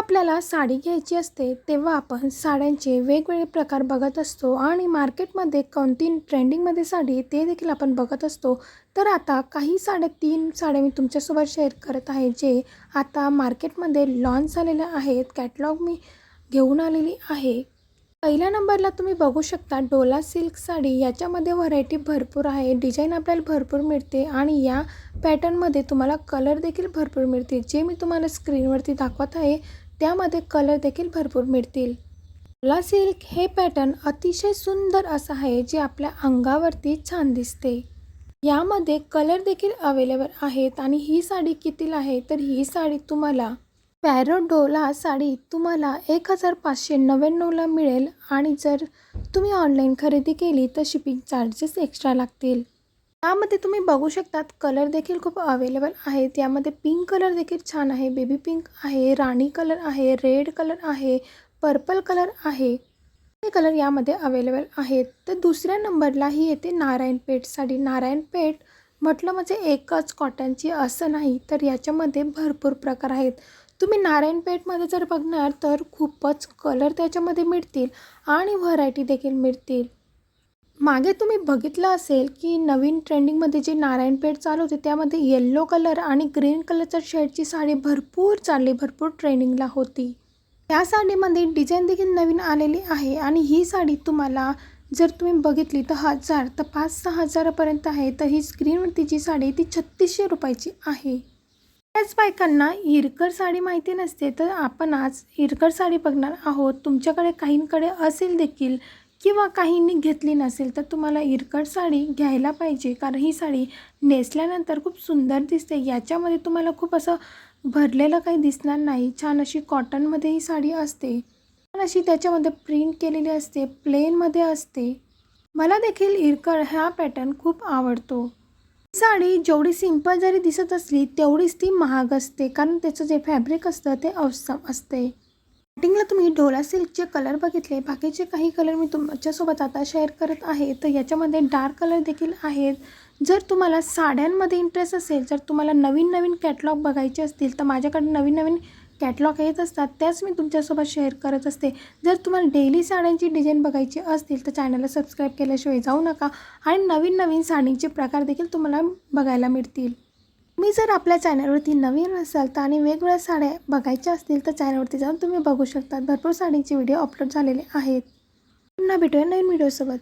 आपल्याला साडी घ्यायची असते तेव्हा आपण साड्यांचे वेगवेगळे प्रकार बघत असतो आणि मार्केटमध्ये कोणती ट्रेंडिंगमध्ये साडी ते देखील आपण बघत असतो। तर आता काही तीन साड्या मी तुमच्यासोबत शेअर करत आहे जे आता मार्केटमध्ये लॉन्च झालेल्या आहेत। कॅटलॉग मी घेऊन आलेली आहे। पहिल्या नंबरला तुम्ही बघू शकता डोला सिल्क साडी। याच्यामध्ये व्हरायटी भरपूर आहे, डिझाईन आपल्याला भरपूर मिळते आणि या पॅटर्नमध्ये तुम्हाला कलर देखील भरपूर मिळतील। जे मी तुम्हाला स्क्रीनवरती दाखवत आहे त्यामध्ये कलर देखील भरपूर मिळतील। डोला सिल्क हे पॅटर्न अतिशय सुंदर असं आहे जे आपल्या अंगावरती छान दिसते। यामध्ये कलर देखील अवेलेबल आहेत आणि ही साडी कितीला आहे तर ही साडी तुम्हाला पॅरो डोला साडी तुम्हाला 1599ला मिळेल आणि जर तुम्ही ऑनलाईन खरेदी केली तर शिपिंग चार्जेस एक्स्ट्रा लागतील। यामध्ये तुम्ही बघू शकतात कलर देखील खूप अवेलेबल आहेत। यामध्ये पिंक कलर देखील छान आहे, बेबी पिंक आहे, राणी कलर आहे, रेड कलर आहे, पर्पल कलर आहे, हे कलर यामध्ये अवेलेबल आहेत। तर दुसऱ्या नंबरला ही येते नारायणपेठ साडी। नारायणपेठ म्हटलं म्हणजे एकच कॉटनची असं नाही तर याच्यामध्ये भरपूर प्रकार आहेत। तुम्ही नारायणपेठमध्ये जर बघणार तर खूपच कलर त्याच्यामध्ये मिळतील आणि व्हरायटी देखील मिळतील। मागे तुम्ही बघितलं असेल की नवीन ट्रेंडिंगमध्ये जे नारायणपेठ चालू होते त्यामध्ये येल्लो कलर आणि ग्रीन कलरच्या शेडची साडी भरपूर चालली, भरपूर ट्रेंडिंगला होती। त्या साडीमध्ये डिझाईन देखील नवीन आलेली आहे आणि ही साडी तुम्हाला जर तुम्ही बघितली तर 1000 तर 5-6 हजारापर्यंत आहे। तर ही स्क्रीनवरती जी साडी ती 3600 रुपयाची आहे। त्याच बायकांना इरकड साडी माहिती नसते तर आपण आज इरकड साडी बघणार आहोत। तुमच्याकडे काहींकडे असेल देखील किंवा काहींनी घेतली नसेल तर तुम्हाला इरकड साडी घ्यायला पाहिजे, कारण ही साडी नेसल्यानंतर खूप सुंदर दिसते। याच्यामध्ये तुम्हाला खूप असं भरलेलं काही दिसणार नाही। छान अशी कॉटनमध्ये ही साडी असते, छान अशी त्याच्यामध्ये प्रिंट केलेली असते, प्लेनमध्ये असते। मला देखील इरकड हा पॅटर्न खूप आवडतो। साडी जेवढी सिंपल जरी दिसत असली तेवढीच ती महाग असते, कारण त्याचं जे फॅब्रिक असतं ते औसम असते। स्टार्टिंगला तुम्ही डोला सिल्कचे कलर बघितले, बाकीचे काही कलर मी तुमच्यासोबत आता शेअर करत आहे। तर याच्यामध्ये डार्क कलर देखील आहेत। जर तुम्हाला साड्यांमध्ये इंटरेस्ट असेल, जर तुम्हाला नवीन नवीन कॅटलॉग बघायचे असतील तर माझ्याकडे नवीन नवीन कॅटलॉग येत असतात, त्याच मी तुमच्यासोबत शेअर करत असते। जर तुम्हाला डेली साड्यांची डिझाईन बघायची असतील तर चॅनलला सबस्क्राईब केल्याशिवाय जाऊ नका आणि नवीन नवीन साडींचे प्रकार देखील तुम्हाला बघायला मिळतील। तुम्ही जर आपल्या चॅनलवरती नवीन असाल तर आणि वेगवेगळ्या साड्या बघायच्या असतील तर चॅनलवरती जाऊन तुम्ही बघू शकता। भरपूर साडींचे व्हिडिओ अपलोड झालेले आहेत। पुन्हा भेटूया नवीन व्हिडिओसोबत।